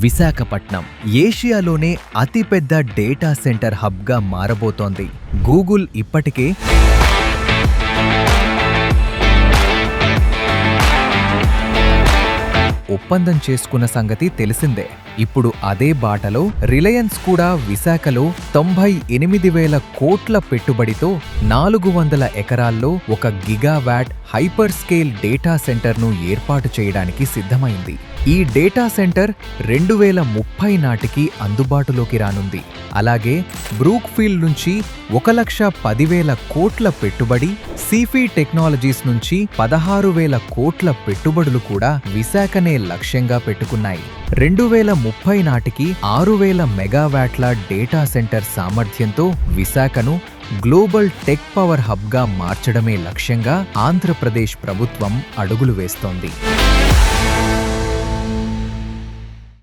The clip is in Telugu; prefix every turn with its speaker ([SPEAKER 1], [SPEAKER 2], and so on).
[SPEAKER 1] విశాఖపట్నం ఏషియాలోనే అతిపెద్ద డేటా సెంటర్ హబ్గా మారబోతోంది. గూగుల్ ఇప్పటికే ఒప్పందం చేసుకున్న సంగతి తెలిసిందే. ఇప్పుడు అదే బాటలో రిలయన్స్ కూడా విశాఖలో 98,000 కోట్ల పెట్టుబడితో 400 ఎకరాల్లో ఒక గిగావాట్ హైపర్ స్కేల్ డేటా సెంటర్ను ఏర్పాటు చేయడానికి సిద్ధమైంది. ఈ డేటా సెంటర్ 2030 నాటికి అందుబాటులోకి రానుంది. అలాగే బ్రూక్ఫీల్డ్ నుంచి 1,10,000 కోట్ల పెట్టుబడి, సీఫీ టెక్నాలజీస్ నుంచి 16,000 కోట్ల పెట్టుబడులు కూడా విశాఖనే లక్ష్యంగా పెట్టుకున్నాయి. 2030 నాటికి 6,000 మెగావాట్ల డేటా సెంటర్ సామర్థ్యంతో విశాఖను గ్లోబల్ టెక్ పవర్ హబ్గా మార్చడమే లక్ష్యంగా ఆంధ్రప్రదేశ్ ప్రభుత్వం అడుగులు వేస్తోంది.